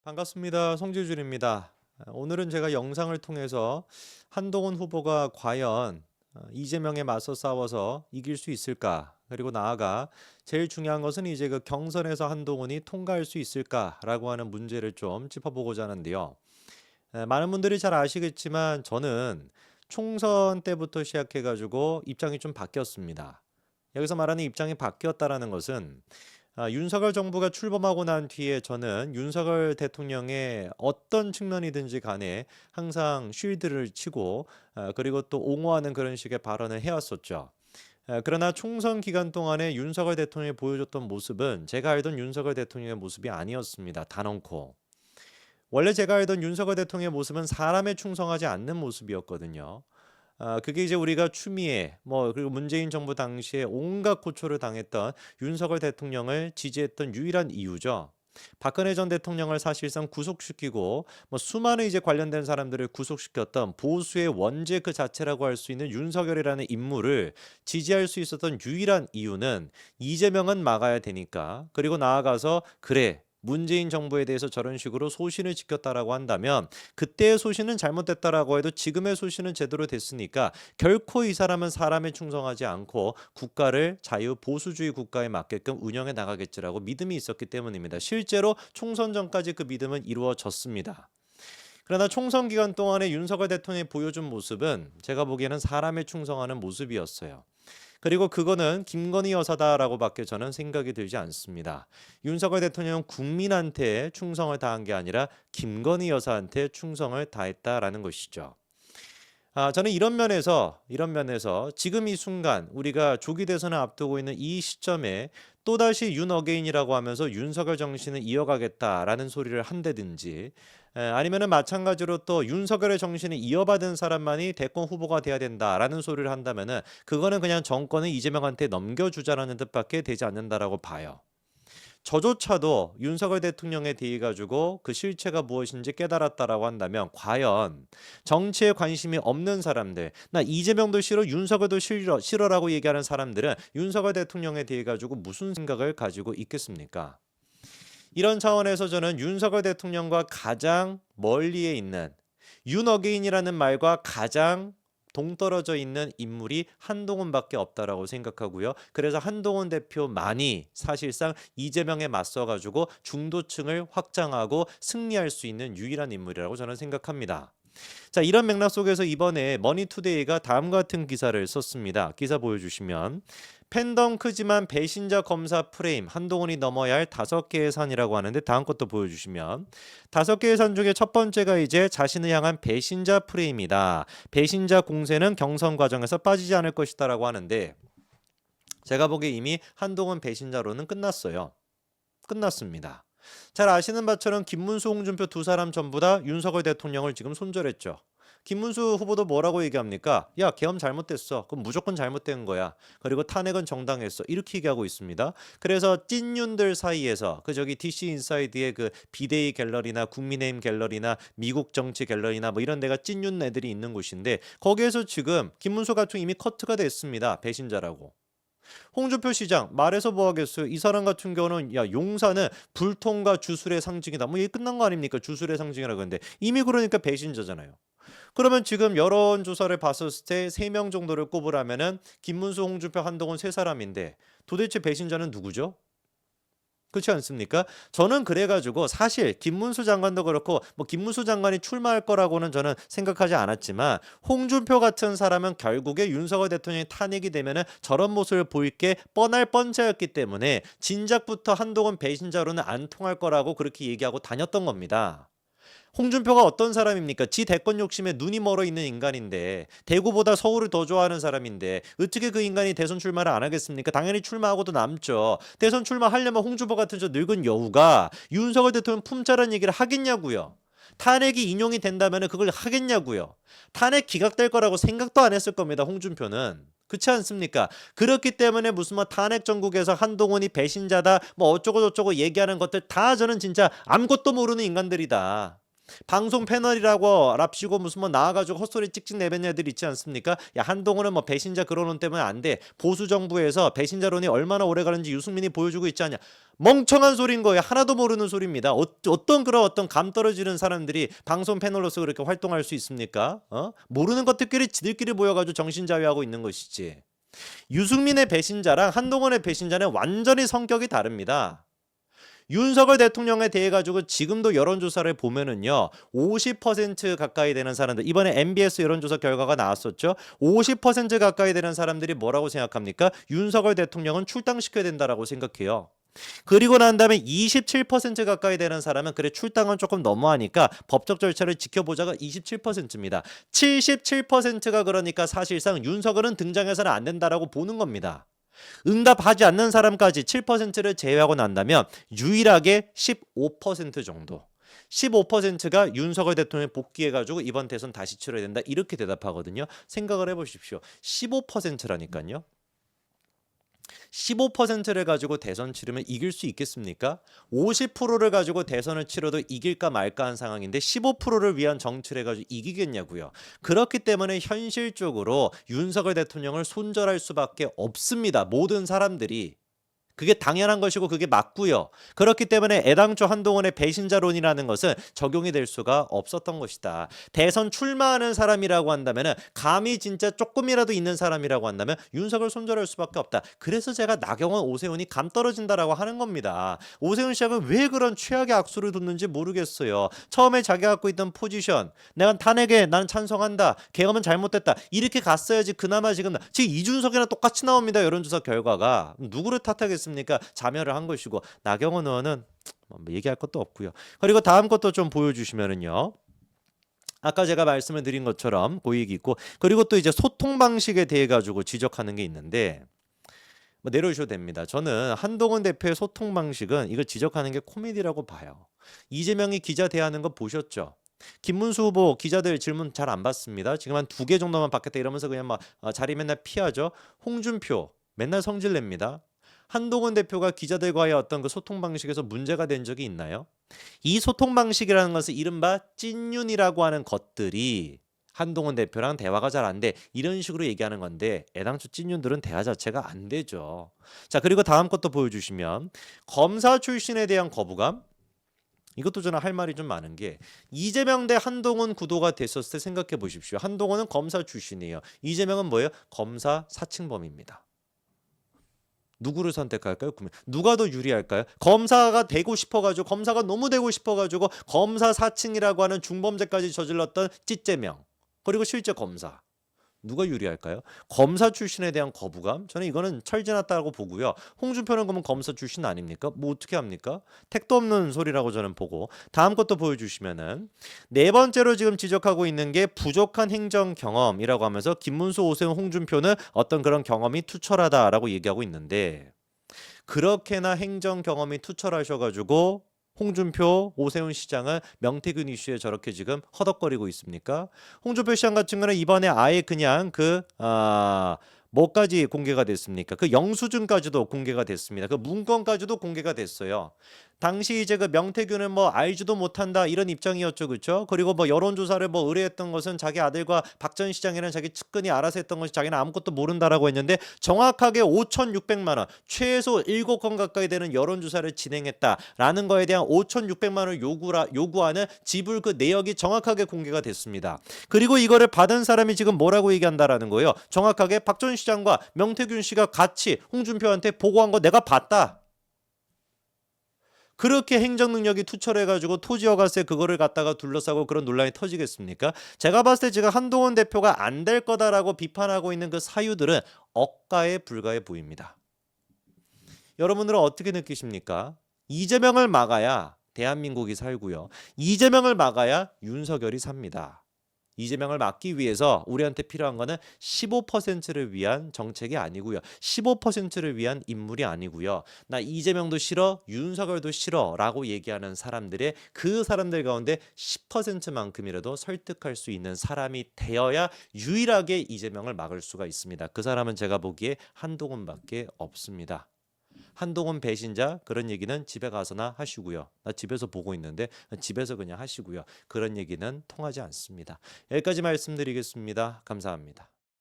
반갑습니다. 송지준입니다. 오늘은 제가 영상을 통해서 한동훈 후보가 과연 이재명에 맞서 싸워서 이길 수 있을까? 그리고 나아가 제일 중요한 것은 이제 그 경선에서 한동훈이 통과할 수 있을까라고 하는 문제를 좀 짚어보고자 하는데요. 많은 분들이 잘 아시겠지만 저는 총선 때부터 시작해가지고 입장이 좀 바뀌었습니다. 여기서 말하는 입장이 바뀌었다라는 것은 윤석열 정부가 출범하고 난 뒤에 저는 윤석열 대통령의 어떤 측면이든지 간에 항상 쉴드를 치고 그리고 또 옹호하는 그런 식의 발언을 해왔었죠. 그러나 총선 기간 동안에 윤석열 대통령이 보여줬던 모습은 제가 알던 윤석열 대통령의 모습이 아니었습니다. 단언코. 원래 제가 알던 윤석열 대통령의 모습은 사람에 충성하지 않는 모습이었거든요. 그게 이제 우리가 추미애 그리고 문재인 정부 당시에 온갖 고초를 당했던 윤석열 대통령을 지지했던 유일한 이유죠. 박근혜 전 대통령을 사실상 구속시키고 수많은 이제 관련된 사람들을 구속시켰던 보수의 원죄 그 자체라고 할 수 있는 윤석열이라는 인물을 지지할 수 있었던 유일한 이유는 이재명은 막아야 되니까, 그리고 나아가서 그래 문재인 정부에 대해서 저런 식으로 소신을 지켰다라고 한다면 그때의 소신은 잘못됐다라고 해도 지금의 소신은 제대로 됐으니까 결코 이 사람은 사람에 충성하지 않고 국가를 자유 보수주의 국가에 맞게끔 운영해 나가겠지라고 믿음이 있었기 때문입니다. 실제로 총선 전까지 그 믿음은 이루어졌습니다. 그러나 총선 기간 동안에 윤석열 대통령이 보여준 모습은 제가 보기에는 사람에 충성하는 모습이었어요. 그리고 그거는 김건희 여사다라고밖에 저는 생각이 들지 않습니다. 윤석열 대통령은 국민한테 충성을 다한 게 아니라 김건희 여사한테 충성을 다했다라는 것이죠. 저는 이런 면에서 지금 이 순간 우리가 조기 대선을 앞두고 있는 이 시점에 또다시 윤 어게인이라고 하면서 윤석열 정신을 이어가겠다라는 소리를 한다든지, 아니면은 마찬가지로 또 윤석열의 정신을 이어받은 사람만이 대권 후보가 돼야 된다라는 소리를 한다면은 그거는 그냥 정권을 이재명한테 넘겨주자라는 뜻밖에 되지 않는다라고 봐요. 저조차도 윤석열 대통령에 대해 가지고 그 실체가 무엇인지 깨달았다라고 한다면 과연 정치에 관심이 없는 사람들, 나 이재명도 싫어 윤석열도 싫어라고 얘기하는 사람들은 윤석열 대통령에 대해 가지고 무슨 생각을 가지고 있겠습니까? 이런 차원에서 저는 윤석열 대통령과 가장 멀리에 있는 윤어게인이라는 말과 가장 동떨어져 있는 인물이 한동훈밖에 없다라고 생각하고요. 그래서 한동훈 대표만이 사실상 이재명에 맞서가지고 중도층을 확장하고 승리할 수 있는 유일한 인물이라고 저는 생각합니다. 자, 이런 맥락 속에서 이번에 머니투데이가 다음 같은 기사를 썼습니다. 기사 보여주시면 팬덤 크지만 배신자 검사 프레임, 한동훈이 넘어야 할 5개의 산이라고 하는데 다음 것도 보여주시면 5개의 산 중에 첫 번째가 이제 자신을 향한 배신자 프레임이다. 배신자 공세는 경선 과정에서 빠지지 않을 것이다 라고 하는데, 제가 보기에 이미 한동훈 배신자로는 끝났어요. 끝났습니다. 잘 아시는 바처럼 김문수, 홍준표 두 사람 전부 다 윤석열 대통령을 지금 손절했죠. 김문수 후보도 뭐라고 얘기합니까? 야, 계엄 잘못됐어. 그럼 무조건 잘못된 거야. 그리고 탄핵은 정당했어. 이렇게 얘기하고 있습니다. 그래서 찐윤들 사이에서 그 저기 DC 인사이드의 그 비데이 갤러리나 국민의힘 갤러리나 미국 정치 갤러리나 이런 데가 찐윤 애들이 있는 곳인데, 거기에서 지금 김문수 같은 이미 커트가 됐습니다. 배신자라고. 홍준표 시장 말해서 뭐 하겠어요. 이 사람 같은 경우는 야, 용산은 불통과 주술의 상징이다. 이게 끝난 거 아닙니까? 주술의 상징이라고 하는데 이미 그러니까 배신자잖아요. 그러면 지금 여론조사를 봤었을 때 3명 정도를 꼽으라면은 김문수, 홍준표, 한동훈 3사람인데 도대체 배신자는 누구죠? 그렇지 않습니까? 저는 그래가지고 사실 김문수 장관도 그렇고 김문수 장관이 출마할 거라고는 저는 생각하지 않았지만, 홍준표 같은 사람은 결국에 윤석열 대통령이 탄핵이 되면은 저런 모습을 보일 게 뻔할 뻔자였기 때문에 진작부터 한동훈 배신자로는 안 통할 거라고 그렇게 얘기하고 다녔던 겁니다. 홍준표가 어떤 사람입니까? 지 대권 욕심에 눈이 멀어 있는 인간인데, 대구보다 서울을 더 좋아하는 사람인데 어떻게 그 인간이 대선 출마를 안 하겠습니까? 당연히 출마하고도 남죠. 대선 출마하려면 홍준표 같은 저 늙은 여우가 윤석열 대통령 품자라는 얘기를 하겠냐고요. 탄핵이 인용이 된다면 그걸 하겠냐고요. 탄핵 기각될 거라고 생각도 안 했을 겁니다. 홍준표는. 그렇지 않습니까? 그렇기 때문에 무슨 탄핵 정국에서 한동훈이 배신자다 어쩌고 저쩌고 얘기하는 것들 다 저는 진짜 아무것도 모르는 인간들이다. 방송 패널이라고 랍시고 무슨 뭐 나와가지고 헛소리 찍찍 내뱉는 애들 있지 않습니까? 야, 한동훈은 뭐 배신자 그런론 때문에 안 돼. 보수 정부에서 배신자론이 얼마나 오래 가는지 유승민이 보여주고 있지 않냐. 멍청한 소리인 거예요. 하나도 모르는 소리입니다. 어떤 그런 어떤 감 떨어지는 사람들이 방송 패널로서 그렇게 활동할 수 있습니까? 모르는 것들끼리 지들끼리 모여가지고 정신자위하고 있는 것이지. 유승민의 배신자랑 한동훈의 배신자는 완전히 성격이 다릅니다. 윤석열 대통령에 대해 가지고 지금도 여론조사를 보면은요, 50% 가까이 되는 사람들, 이번에 MBS 여론조사 결과가 나왔었죠. 50% 가까이 되는 사람들이 뭐라고 생각합니까? 윤석열 대통령은 출당시켜야 된다라고 생각해요. 그리고 난 다음에 27% 가까이 되는 사람은 그래 출당은 조금 너무하니까 법적 절차를 지켜보자가 27%입니다. 77%가 그러니까 사실상 윤석열은 등장해서는 안 된다라고 보는 겁니다. 응답하지 않는 사람까지 7%를 제외하고 난다면 유일하게 15% 정도. 15%가 윤석열 대통령이 복귀해가지고 이번 대선 다시 치러야 된다 이렇게 대답하거든요. 생각을 해보십시오. 15%라니까요. 15%를 가지고 대선 치르면 이길 수 있겠습니까? 50%를 가지고 대선을 치러도 이길까 말까 한 상황인데 15%를 위한 정치를 해가지고 이기겠냐고요. 그렇기 때문에 현실적으로 윤석열 대통령을 손절할 수밖에 없습니다. 모든 사람들이. 그게 당연한 것이고 그게 맞고요. 그렇기 때문에 애당초 한동훈의 배신자론이라는 것은 적용이 될 수가 없었던 것이다. 대선 출마하는 사람이라고 한다면 감이 진짜 조금이라도 있는 사람이라고 한다면 윤석열 손절할 수밖에 없다. 그래서 제가 나경원, 오세훈이 감 떨어진다라고 하는 겁니다. 오세훈 시장은 왜 그런 최악의 악수를 뒀는지 모르겠어요. 처음에 자기가 갖고 있던 포지션, 내가 탄핵에 나는 찬성한다. 계엄은 잘못됐다. 이렇게 갔어야지 그나마 지금 이준석이랑 똑같이 나옵니다. 여론조사 결과가. 누구를 탓하겠습니까? 자멸을 한 것이고 나경원 의원은 뭐 얘기할 것도 없고요. 그리고 다음 것도 좀 보여주시면은요. 아까 제가 말씀을 드린 것처럼 고익이 있고 그리고 또 이제 소통 방식에 대해 가지고 지적하는 게 있는데 뭐 내려주셔도 됩니다. 저는 한동훈 대표의 소통 방식은 이걸 지적하는 게 코미디라고 봐요. 이재명이 기자 대하는 거 보셨죠? 김문수 후보 기자들 질문 잘 안 받습니다. 지금 한 2개 정도만 받겠다 이러면서 그냥 막 자리 맨날 피하죠. 홍준표 맨날 성질냅니다. 한동훈 대표가 기자들과의 어떤 그 소통 방식에서 문제가 된 적이 있나요? 이 소통 방식이라는 것은 이른바 찐윤이라고 하는 것들이 한동훈 대표랑 대화가 잘 안 돼. 이런 식으로 얘기하는 건데 애당초 찐윤들은 대화 자체가 안 되죠. 자, 그리고 다음 것도 보여주시면 검사 출신에 대한 거부감. 이것도 저는 할 말이 좀 많은 게 이재명 대 한동훈 구도가 됐었을 때 생각해 보십시오. 한동훈은 검사 출신이에요. 이재명은 뭐예요? 검사 사칭범입니다. 누구를 선택할까요? 그러면 누가 더 유리할까요? 검사가 되고 싶어가지고 검사가 너무 되고 싶어가지고 검사 사칭이라고 하는 중범죄까지 저질렀던 찌재명 그리고 실제 검사 누가 유리할까요? 검사 출신에 대한 거부감? 저는 이거는 철지났다고 보고요. 홍준표는 그러면 검사 출신 아닙니까? 뭐 어떻게 합니까? 택도 없는 소리라고 저는 보고 다음 것도 보여주시면은 네 번째로 지금 지적하고 있는 게 부족한 행정 경험이라고 하면서 김문수, 오세훈, 홍준표는 어떤 그런 경험이 투철하다라고 얘기하고 있는데 그렇게나 행정 경험이 투철하셔가지고 홍준표, 오세훈 시장은 명태균 이슈에 저렇게 지금 허덕거리고 있습니까? 홍준표 시장 같은 경우는 이번에 아예 그냥 뭐까지 공개가 됐습니까? 그 영수증까지도 공개가 됐습니다. 그 문건까지도 공개가 됐어요. 당시 이제 그 명태균은 뭐 알지도 못한다 이런 입장이었죠, 그렇죠? 그리고 뭐 여론조사를 뭐 의뢰했던 것은 자기 아들과 박 전 시장이랑 자기 측근이 알아서 했던 것이 자기는 아무것도 모른다라고 했는데 정확하게 5,600만 원, 최소 7건 가까이 되는 여론조사를 진행했다라는 거에 대한 5,600만 원 요구하는 지불 그 내역이 정확하게 공개가 됐습니다. 그리고 이거를 받은 사람이 지금 뭐라고 얘기한다라는 거예요. 정확하게 박 전 시장과 명태균 씨가 같이 홍준표한테 보고한 거 내가 봤다. 그렇게 행정 능력이 투철해가지고 토지허가세 그거를 갖다가 둘러싸고 그런 논란이 터지겠습니까? 제가 봤을 때 지금 한동훈 대표가 안 될 거다라고 비판하고 있는 그 사유들은 억가에 불과해 보입니다. 여러분들은 어떻게 느끼십니까? 이재명을 막아야 대한민국이 살고요. 이재명을 막아야 윤석열이 삽니다. 이재명을 막기 위해서 우리한테 필요한 거는 15%를 위한 정책이 아니고요. 15%를 위한 인물이 아니고요. 나 이재명도 싫어, 윤석열도 싫어 라고 얘기하는 사람들의 그 사람들 가운데 10%만큼이라도 설득할 수 있는 사람이 되어야 유일하게 이재명을 막을 수가 있습니다. 그 사람은 제가 보기에 한동훈밖에 없습니다. 한동훈 배신자 그런 얘기는 집에 가서나 하시고요. 나 집에서 보고 있는데 집에서 그냥 하시고요. 그런 얘기는 통하지 않습니다. 여기까지 말씀드리겠습니다. 감사합니다.